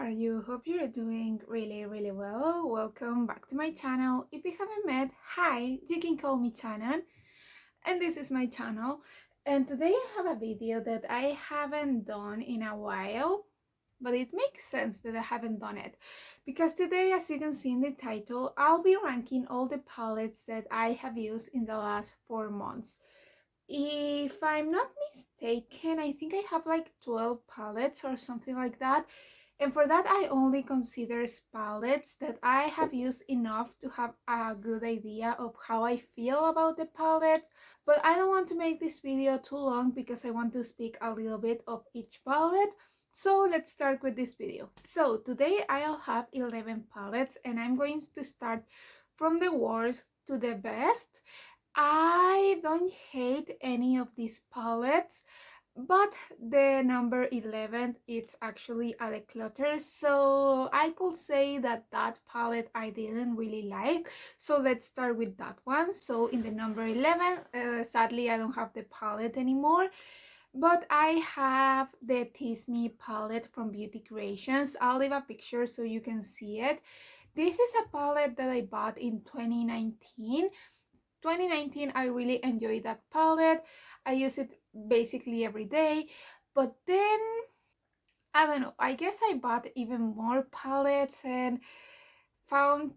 are you? Hope you're doing really well. Welcome back to my channel. If you haven't met, hi, you can call me Shannon, and this is my channel. And today I have a video that I haven't done in a while, but it makes sense that I haven't done it because today, as you can see in the title, I'll be ranking all the palettes that I have used in the last 4 months. If I'm not mistaken, I think I have like 12 palettes or something like that. And for that, I only consider palettes that I have used enough to have a good idea of how I feel about the palette. But I don't want to make this video too long because I want to speak a little bit of each palette. So let's start with this video. So today I'll have 11 palettes and I'm going to start from the worst to the best. I don't hate any of these palettes, but the number 11 is actually a declutter, so I could say that that palette I didn't really like. So let's start with that one. So in the number 11, sadly I don't have the palette anymore, but I have the Tease Me palette from Beauty Creations. I'll leave a picture so you can see it. This is a palette that I bought in 2019. I really enjoyed that palette. I use it basically every day, but then I don't know, I guess I bought even more palettes and found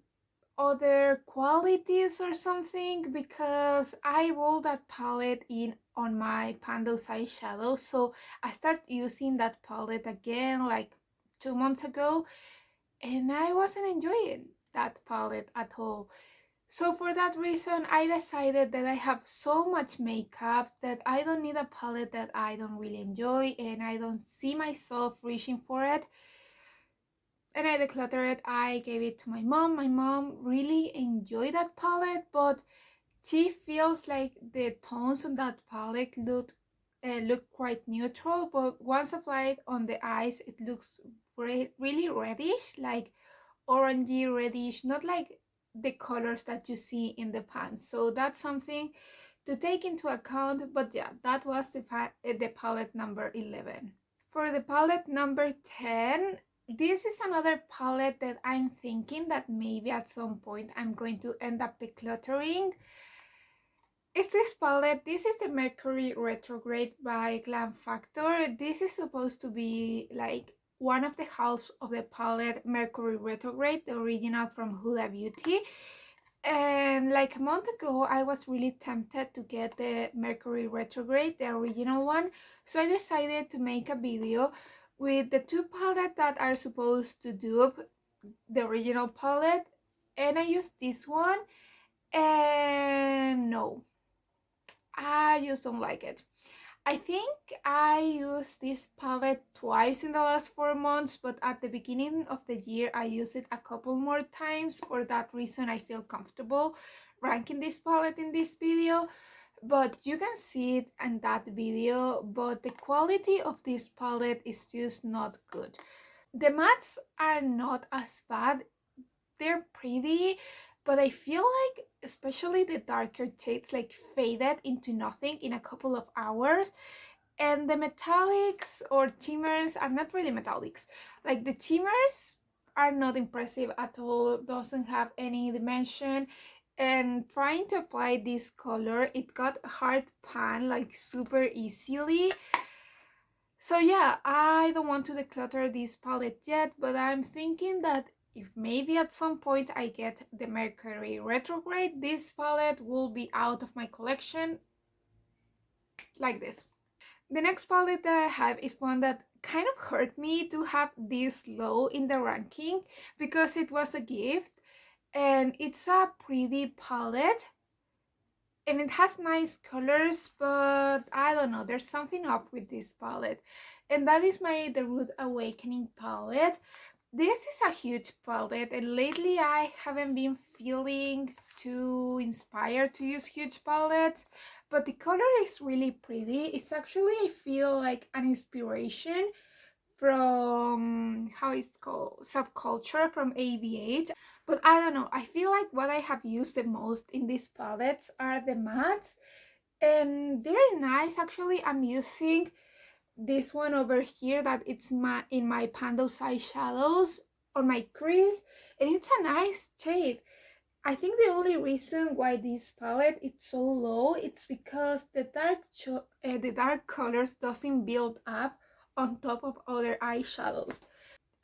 other qualities or something because I rolled that palette in on my Pando's eyeshadow. So I started using that palette again like 2 months ago, and I wasn't enjoying that palette at all. So for that reason, I decided that I have so much makeup that I don't need a palette that I don't really enjoy and I don't see myself reaching for it. And I decluttered it. I gave it to my mom. My mom really enjoyed that palette, but she feels like the tones on that palette look quite neutral, but once applied on the eyes, it looks really reddish, like orangey reddish, not like the colors that you see in the pan. So that's something to take into account. But yeah, that was the palette number 11. For the palette number 10, this is another palette that I'm thinking that maybe at some point I'm going to end up decluttering. It's this palette. This is the Mercury Retrograde by Glam Factor. This is supposed to be like one of the halves of the palette Mercury Retrograde, the original from Huda Beauty. And like a month ago, I was really tempted to get the Mercury Retrograde, the original one. So I decided to make a video with the two palettes that are supposed to dupe the original palette. And I used this one, and no, I just don't like it. I think I used this palette twice in the last 4 months, but at the beginning of the year I used it a couple more times. For that reason, I feel comfortable ranking this palette in this video, but you can see it in that video, but the quality of this palette is just not good. The mattes are not as bad. They're pretty, but I feel like especially the darker shades like faded into nothing in a couple of hours. And the metallics or shimmers are not really metallics. Like the shimmers are not impressive at all, doesn't have any dimension. And trying to apply this color, it got hard pan like super easily. So yeah, I don't want to declutter this palette yet, but I'm thinking that if maybe at some point I get the Mercury Retrograde, this palette will be out of my collection like this. The next palette that I have is one that kind of hurt me to have this low in the ranking because it was a gift, and it's a pretty palette and it has nice colors, but I don't know, there's something off with this palette, and that is my The Rude Awakening palette. This is a huge palette, and lately I haven't been feeling too inspired to use huge palettes, but the color is really pretty. It's actually, I feel like an inspiration from, how it's called, Subculture from AV8. But I don't know, I feel like what I have used the most in these palettes are the mattes, and they're nice. Actually, I'm using this one over here that it's in my Pando's eyeshadows on my crease, and it's a nice shade. I think the only reason why this palette is so low, it's because the dark colors doesn't build up on top of other eyeshadows.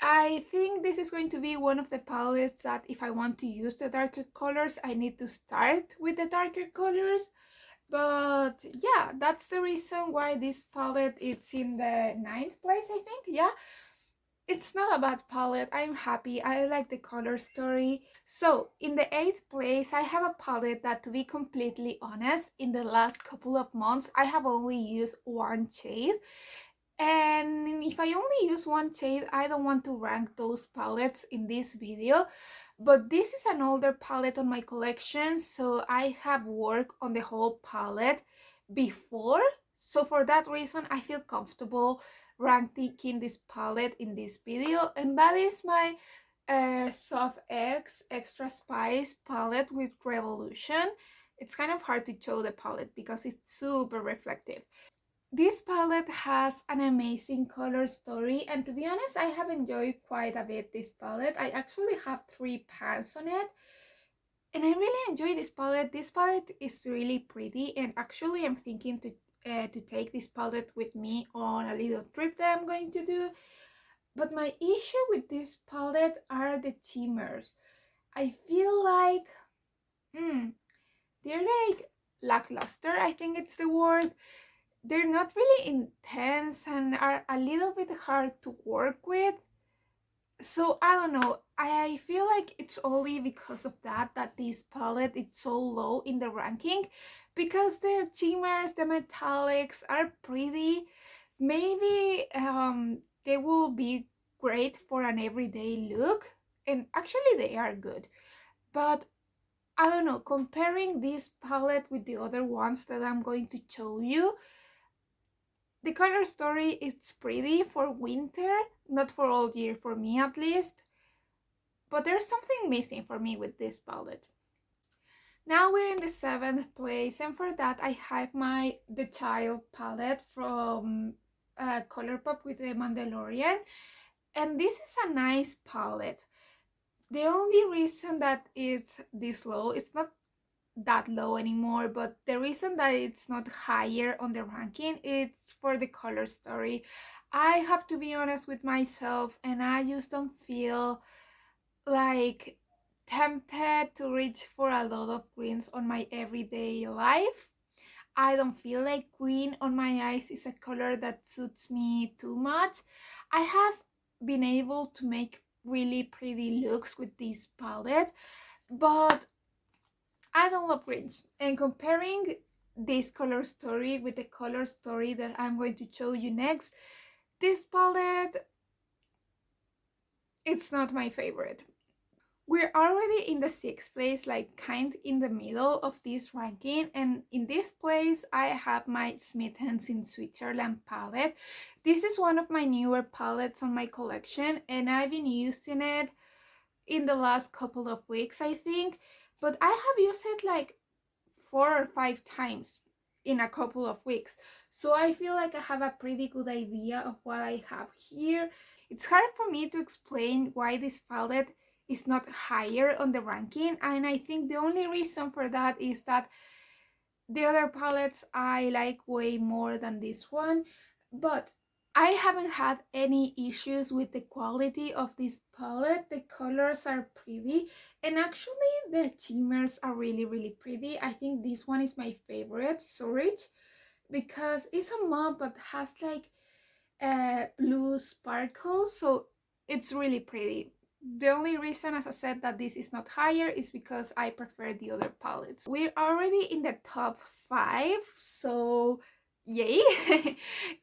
I think this is going to be one of the palettes that if I want to use the darker colors, I need to start with the darker colors. But yeah, that's the reason why this palette is in the 9th place, I think. Yeah, it's not a bad palette. I'm happy. I like the color story. So in the 8th place, I have a palette that, to be completely honest, in the last couple of months, I have only used one shade. And if I only use one shade, I don't want to rank those palettes in this video. But this is an older palette on my collection, so I have worked on the whole palette before. So for that reason, I feel comfortable ranking this palette in this video. And that is my Soft X Extra Spice palette with Revolution. It's kind of hard to show the palette because it's super reflective. This palette has an amazing color story, and to be honest, I have enjoyed quite a bit this palette. I actually have 3 pans on it, and I really enjoy this palette. This palette is really pretty, and actually I'm thinking to take this palette with me on a little trip that I'm going to do. But my issue with this palette are the shimmers. I feel like they're like lackluster, I think it's the word. They're not really intense and are a little bit hard to work with. So I don't know, I feel like it's only because of that this palette is so low in the ranking, because the shimmers, the metallics are pretty. Maybe they will be great for an everyday look, and actually they are good, but I don't know, comparing this palette with the other ones that I'm going to show you, the color story is pretty for winter, not for all year for me at least, but there's something missing for me with this palette. Now we're in the 7th place, and for that I have the Child palette from Colourpop with the Mandalorian, and this is a nice palette. The only reason that it's this low, it's not that low anymore, but the reason that it's not higher on the ranking, it's for the color story. I have to be honest with myself, and I just don't feel like tempted to reach for a lot of greens on my everyday life. I don't feel like green on my eyes is a color that suits me too much. I have been able to make really pretty looks with this palette, but I don't love greens. And comparing this color story with the color story that I'm going to show you next, this palette, it's not my favorite. We're already in the 6th place, like kind in the middle of this ranking, and in this place I have my Smittens in Switzerland palette. This is one of my newer palettes on my collection, and I've been using it in the last couple of weeks, I think, but I have used it like 4 or 5 times in a couple of weeks, so I feel like I have a pretty good idea of what I have here. It's hard for me to explain why this palette is not higher on the ranking, and I think the only reason for that is that the other palettes I like way more than this one, but I haven't had any issues with the quality of this palette. The colors are pretty, and actually the shimmers are really pretty. I think this one is my favorite, Storage, because it's a mauve but has like blue sparkles, so it's really pretty. The only reason, as I said, that this is not higher is because I prefer the other palettes. We're already in the top 5, so yay!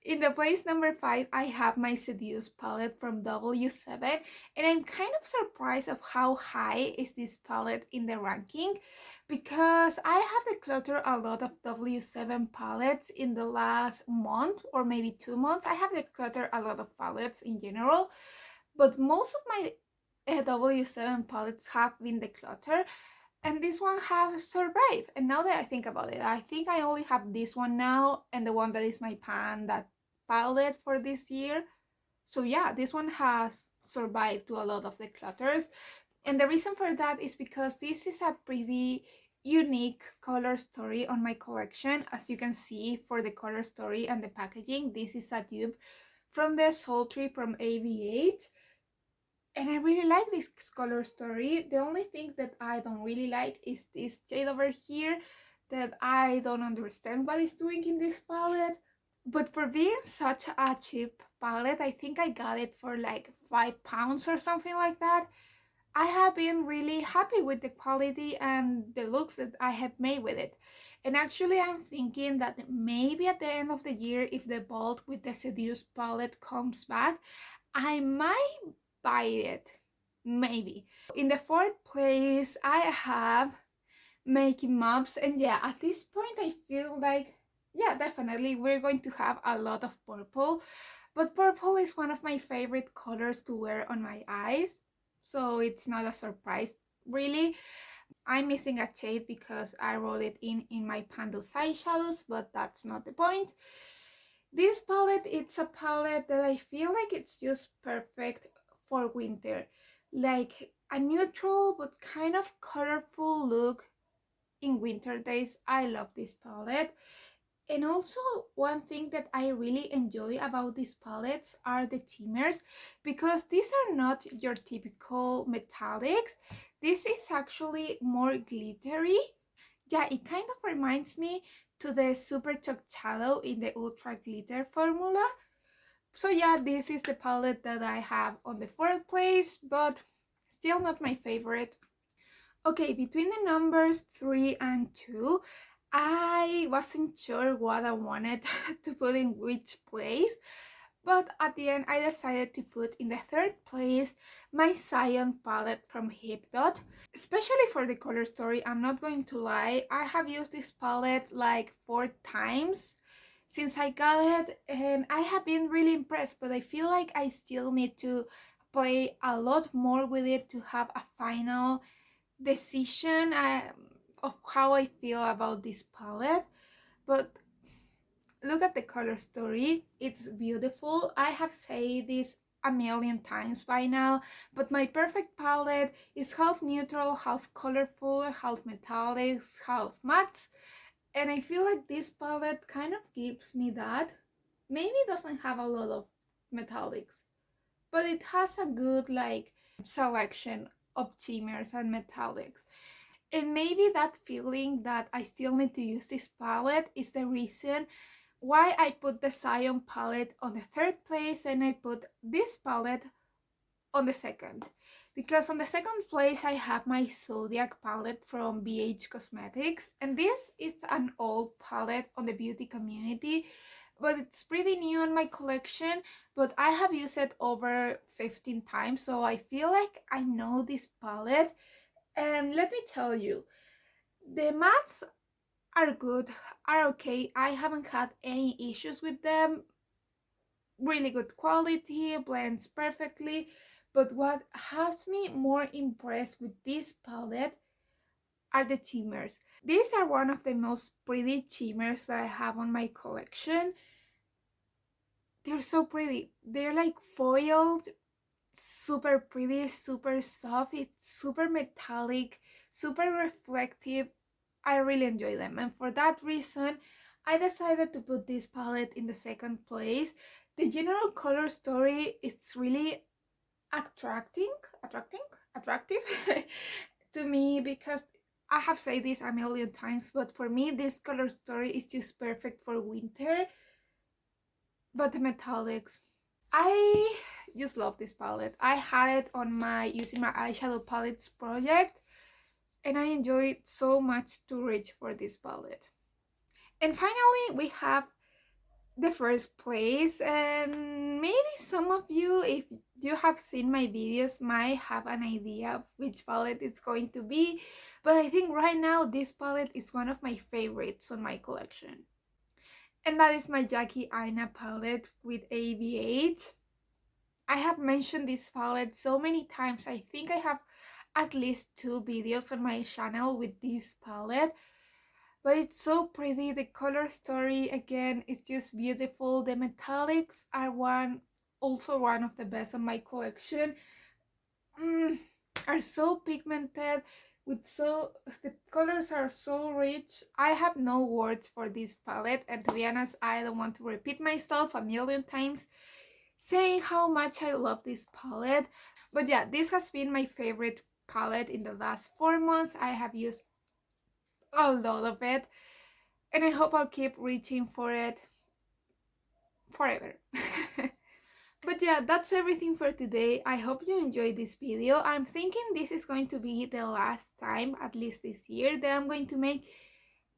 In the place number 5, I have my Sedus palette from W7, and I'm kind of surprised of how high is this palette in the ranking, because I have decluttered a lot of W7 palettes in the last month or maybe 2 months. I have decluttered a lot of palettes in general, but most of my W7 palettes have been decluttered, and this one have survived. And now that I think about it, I think I only have this one now and the one that is my pan that palette for this year. So yeah, this one has survived to a lot of the clutters. And the reason for that is because this is a pretty unique color story on my collection. As you can see for the color story and the packaging, this is a dupe from the Sultry from AV8. And I really like this color story. The only thing that I don't really like is this shade over here that I don't understand what it's doing in this palette. But for being such a cheap palette, I think I got it for like £5 or something like that. I have been really happy with the quality and the looks that I have made with it. And actually I'm thinking that maybe at the end of the year, if the vault with the Sedus Palette comes back, I might buy it. Maybe. In the fourth place, I have making maps, and yeah, at this point I feel like, yeah, definitely we're going to have a lot of purple, but purple is one of my favorite colors to wear on my eyes, so it's not a surprise really. I'm missing a shade because I roll it in my Pando side shadows, but that's not the point. This palette, it's a palette that I feel like it's just perfect for winter, like a neutral but kind of colorful look in winter days. I love this palette. And also one thing that I really enjoy about these palettes are the shimmers, because these are not your typical metallics. This is actually more glittery. Yeah, it kind of reminds me to the Super Chalk Shadow in the Ultra Glitter formula. So yeah, this is the palette that I have on the fourth place, but still not my favorite. Okay, between the numbers 3 and 2, I wasn't sure what I wanted to put in which place, but at the end I decided to put in the third place my Scion palette from Hipdot. Especially for the color story, I'm not going to lie, I have used this palette like 4 times since I got it, and I have been really impressed, but I feel like I still need to play a lot more with it to have a final decision of how I feel about this palette. But look at the color story, it's beautiful. I have said this a million times by now, but my perfect palette is half neutral, half colorful, half metallics, half mattes, and I feel like this palette kind of gives me that. Maybe it doesn't have a lot of metallics, but it has a good like selection of shimmers and metallics. And maybe that feeling that I still need to use this palette is the reason why I put the Scion palette on the third place and I put this palette on the second. Because on the second place I have my Zodiac palette from BH Cosmetics, and this is an old palette on the beauty community, but it's pretty new in my collection, but I have used it over 15 times, so I feel like I know this palette. And let me tell you, the mattes are good, are okay. I haven't had any issues with them. Really good quality, blends perfectly. But what has me more impressed with this palette are the shimmers. These are one of the most pretty shimmers that I have on my collection. They're so pretty. They're like foiled, super pretty, super soft. It's super metallic, super reflective. I really enjoy them, and for that reason I decided to put this palette in the second place. The general color story, it's really attractive to me, because I have said this a million times, but for me this color story is just perfect for winter. But the metallics, I just love this palette. I had it on my using my eyeshadow palettes project, and I enjoyed so much to reach for this palette. And finally we have the first place, and maybe some of you, if you have seen my videos, might have an idea of which palette it's going to be, but I think right now this palette is one of my favorites on my collection, and that is my Jackie Aina palette with AV8. I have mentioned this palette so many times. I think I have at least 2 videos on my channel with this palette, but it's so pretty. The color story again is just beautiful. The metallics are also one of the best on my collection. mm, are so pigmented the colors are so rich. I have no words for this palette, and to be honest, I don't want to repeat myself a million times saying how much I love this palette. But yeah, this has been my favorite palette in the last 4 months. I have used a lot of it, and I hope I'll keep reaching for it forever. But yeah, that's everything for today. I hope you enjoyed this video. I'm thinking this is going to be the last time, at least this year, that I'm going to make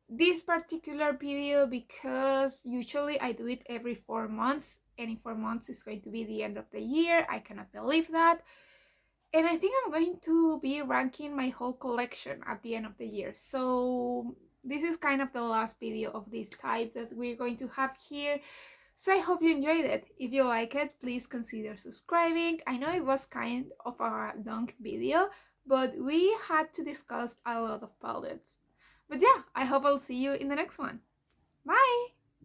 this particular video, because usually I do it every 4 months, and in 4 months is going to be the end of the year. I cannot believe that. And I think I'm going to be ranking my whole collection at the end of the year. So this is kind of the last video of this type that we're going to have here. So I hope you enjoyed it. If you like it, please consider subscribing. I know it was kind of a long video, but we had to discuss a lot of palettes. But yeah, I hope I'll see you in the next one. Bye!